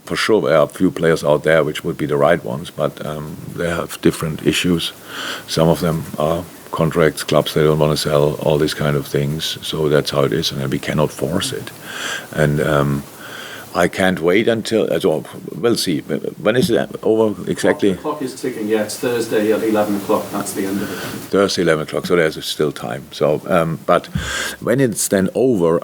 for sure there are a few players out there which would be the right ones, but they have different issues. Some of them are contracts, clubs they don't want to sell, all these kind of things. So that's how it is, and we cannot force it. And I can't wait until. We'll see. When is it over exactly? The clock is ticking. Yeah, it's Thursday at 11 o'clock. That's the end of it. Thursday 11 o'clock. So there's still time. So, but when it's then over,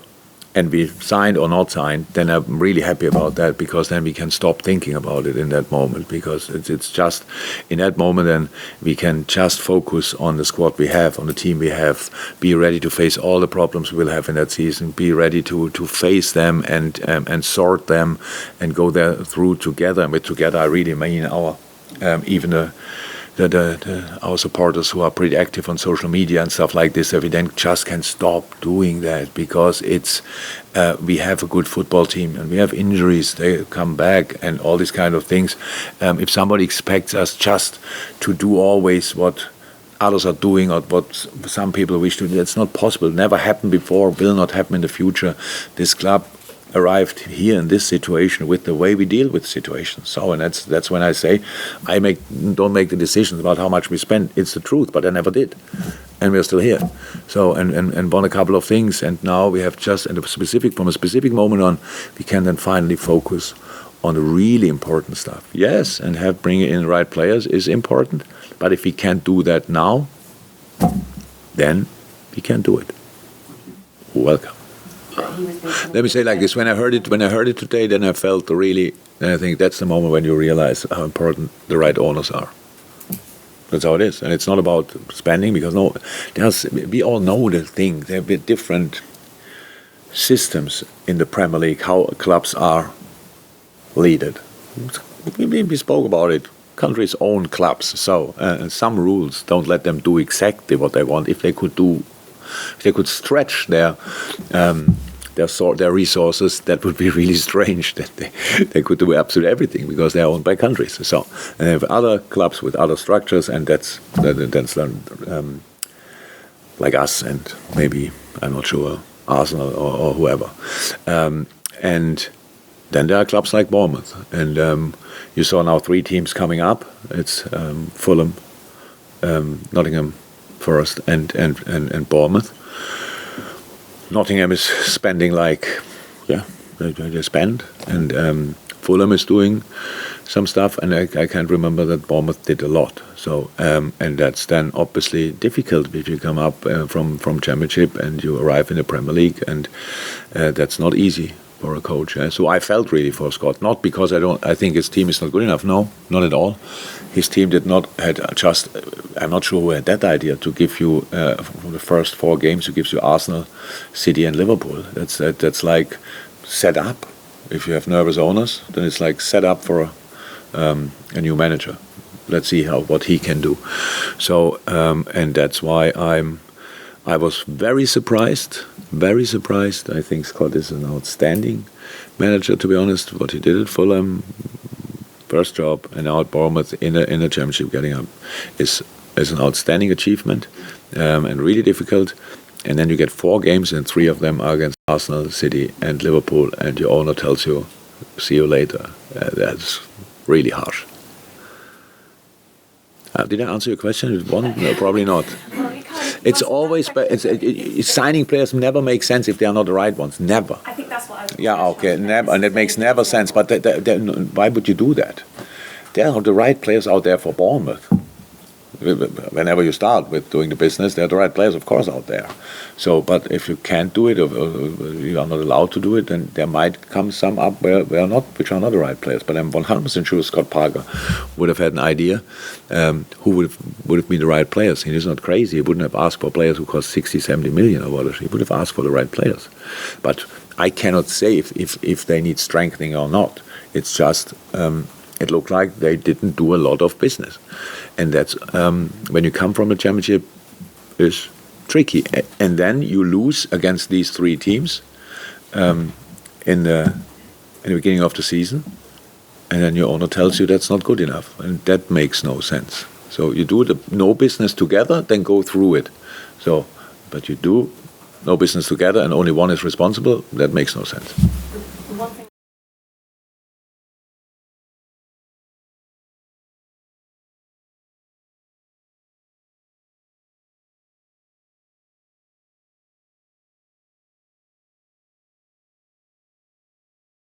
and we signed or not signed, then I'm really happy about that, because then we can stop thinking about it in that moment, because it's just in that moment then we can just focus on the squad we have, on the team we have, be ready to face all the problems we'll have in that season, be ready to face them and sort them and go there through together. And with together I really mean our even our supporters who are pretty active on social media and stuff like this, that we then just can stop doing that, because it's we have a good football team and we have injuries, they come back and all these kind of things. If somebody expects us just to do always what others are doing or what some people wish to do, it's not possible. Never happened before, will not happen in the future. This club arrived here in this situation with the way we deal with situations. So, and that's when I say don't make the decisions about how much we spend. It's the truth, but I never did, and we're still here. So and won a couple of things, and now we have just from a specific moment on, we can then finally focus on the really important stuff. Yes, and bringing in the right players is important, but if we can't do that now, then we can't do it. Welcome. Let me say like this: when I heard it today, then I felt then I think that's the moment when you realize how important the right owners are. That's how it is, and it's not about spending, because we all know the thing. There have been different systems in the Premier League, how clubs are led. We spoke about it. Countries own clubs, so some rules don't let them do exactly what they want. If they could stretch their resources, that would be really strange. That they could do absolutely everything, because they are owned by countries. So, and they have other clubs with other structures, and that's like us, and maybe I'm not sure Arsenal or whoever. And then there are clubs like Bournemouth, and you saw now 3 teams coming up. It's Fulham, Nottingham Forest, and Bournemouth. Nottingham is spending they spend, and Fulham is doing some stuff, and I can't remember that Bournemouth did a lot. So and that's then obviously difficult if you come up from Championship and you arrive in the Premier League, and that's not easy for a coach. So I felt really for Scott, not because I think his team is not good enough. No, not at all. His team I'm not sure who had that idea to give you for the first 4 games, who gives you Arsenal, City and Liverpool. That's like set up. If you have nervous owners, then it's like set up for a new manager. Let's see what he can do. So and that's why I was very surprised. I think Scott is an outstanding manager, to be honest. What he did at Fulham, first job, and now at Bournemouth in a Championship, getting up, is an outstanding achievement, and really difficult. And then you get 4 games, and 3 of them are against Arsenal, City, and Liverpool, and your owner tells you, "See you later." That's really harsh. Did I answer your question with one? No, probably not. It's always signing players never makes sense if they are not the right ones. Never. I think that's what I was. Yeah, okay, never, and it makes never sense. But why would you do that? There are the right players out there for Bournemouth. Whenever you start with doing the business, there are the right players, of course, out there. So, but if you can't do it, or you are not allowed to do it, then there might come some up which are not the right players. But I'm 100% sure Scott Parker would have had an idea who would have been the right players. He is not crazy. He wouldn't have asked for players who cost 60, 70 million or whatever. He would have asked for the right players. But I cannot say if they need strengthening or not. It's just it looked like they didn't do a lot of business. And that's when you come from a Championship, is tricky. And then you lose against these 3 teams in the beginning of the season, and then your owner tells you that's not good enough, and that makes no sense. So you do no business together, then go through it. So, but you do no business together, and only one is responsible. That makes no sense.